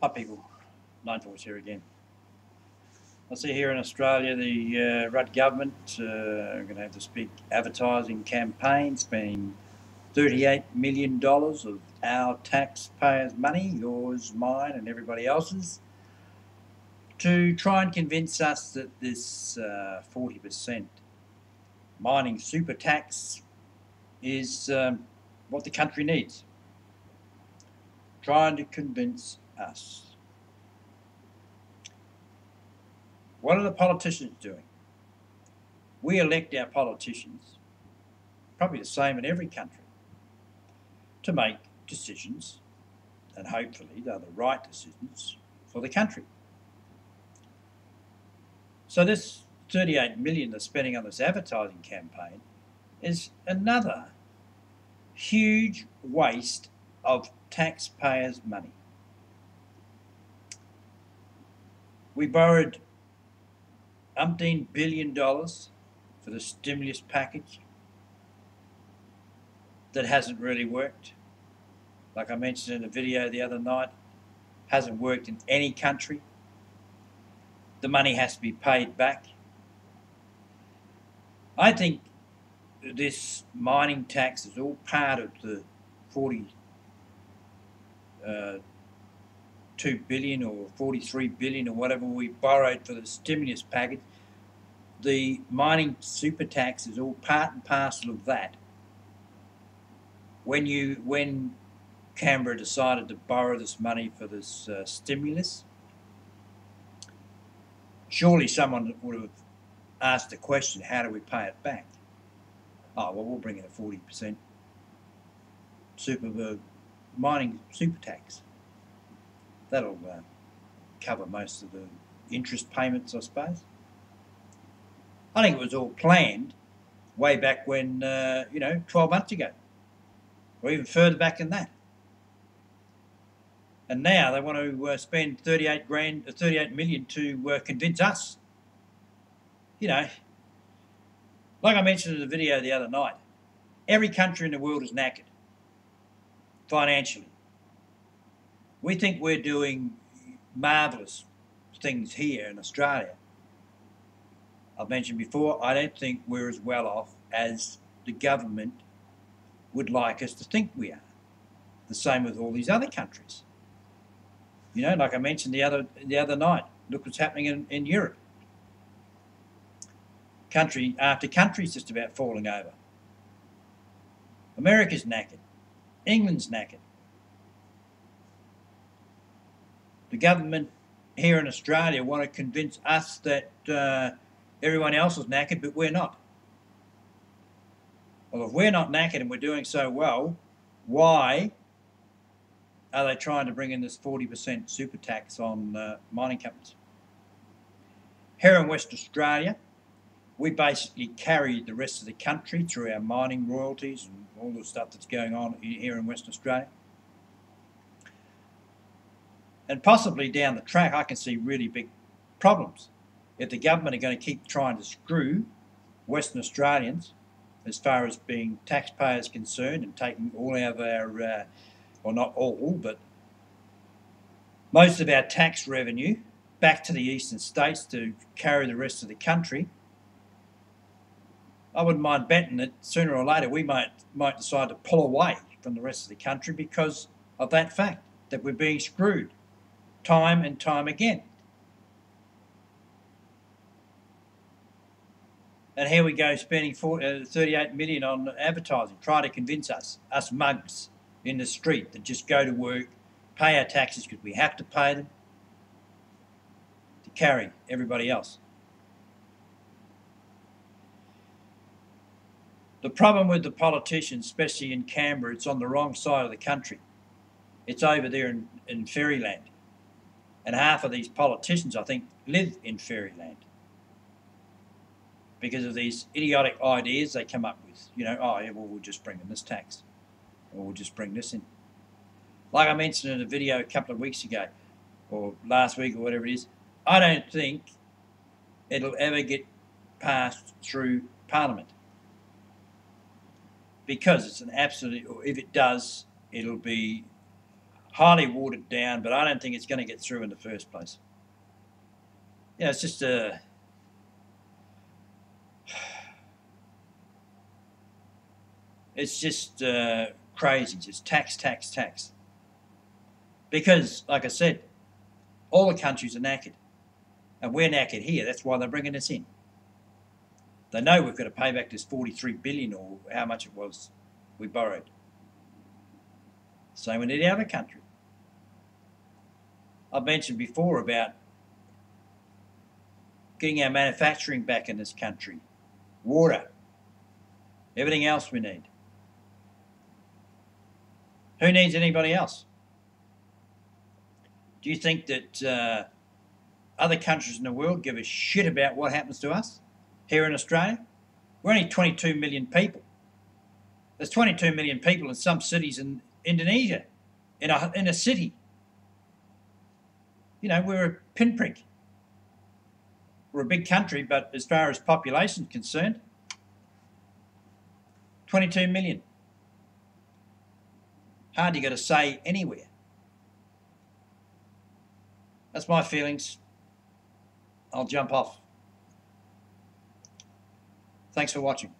Hi people, Nine Voice here again. I see here in Australia the Rudd government are going to have this big advertising campaign spending $38 million of our taxpayers' money, yours, mine and everybody else's, to try and convince us that this 40% mining super tax is what the country needs. Trying to convince us. What are the politicians doing? We elect our politicians, probably the same in every country, to make decisions, and hopefully they're the right decisions for the country. So this 38 million they're spending on this advertising campaign is another huge waste of taxpayers' money. We borrowed umpteen billion dollars for the stimulus package that hasn't really worked. Like I mentioned in a video the other night, hasn't worked in any country. The money has to be paid back. I think this mining tax is all part of the 42 billion or 43 billion or whatever we borrowed for the stimulus package. The mining super tax is all part and parcel of that. When Canberra decided to borrow this money for this stimulus, surely someone would have asked the question, how do we pay it back? Oh, well, we'll bring in a 40% mining super tax. That'll cover most of the interest payments, I suppose. I think it was all planned way back when, 12 months ago, or even further back than that. And now they want to spend 38 million to convince us. Like I mentioned in the video the other night, every country in the world is knackered financially. We think we're doing marvellous things here in Australia. I've mentioned before, I don't think we're as well off as the government would like us to think we are. The same with all these other countries. Like I mentioned the other night, look what's happening in Europe. Country after country is just about falling over. America's knackered. England's knackered. The government here in Australia want to convince us that everyone else is knackered, but we're not. Well, if we're not knackered and we're doing so well, why are they trying to bring in this 40% super tax on mining companies? Here in Western Australia, we basically carry the rest of the country through our mining royalties and all the stuff that's going on here in Western Australia. And possibly down the track, I can see really big problems if the government are going to keep trying to screw Western Australians as far as being taxpayers concerned and taking all of our, well, not all, but most of our tax revenue back to the eastern states to carry the rest of the country. I wouldn't mind betting that sooner or later we might decide to pull away from the rest of the country because of that fact, that we're being screwed time and time again. And here we go spending 38 million on advertising, trying to convince us mugs in the street that just go to work, pay our taxes because we have to pay them, to carry everybody else. The problem with the politicians, especially in Canberra, it's on the wrong side of the country. It's over there in Fairyland. And half of these politicians, I think, live in Fairyland because of these idiotic ideas they come up with. Oh, yeah, well, we'll just bring in this tax, or we'll just bring this in. Like I mentioned in a video a couple of weeks ago, or last week, or whatever it is, I don't think it'll ever get passed through Parliament because it's an absolute, or if it does, it'll be highly watered down, but I don't think it's going to get through in the first place. You know, it's just it's just crazy, just tax, tax, tax. Because, like I said, all the countries are knackered. And we're knackered here. That's why they're bringing us in. They know we've got to pay back this 43 billion or how much it was we borrowed. Same with any other country. I've mentioned before about getting our manufacturing back in this country. Water. Everything else we need. Who needs anybody else? Do you think that other countries in the world give a shit about what happens to us here in Australia? We're only 22 million people. There's 22 million people in some cities in Indonesia, in a city. You know, we're a pinprick. We're a big country, but as far as population is concerned, 22 million. Hardly got a say anywhere. That's my feelings. I'll jump off. Thanks for watching.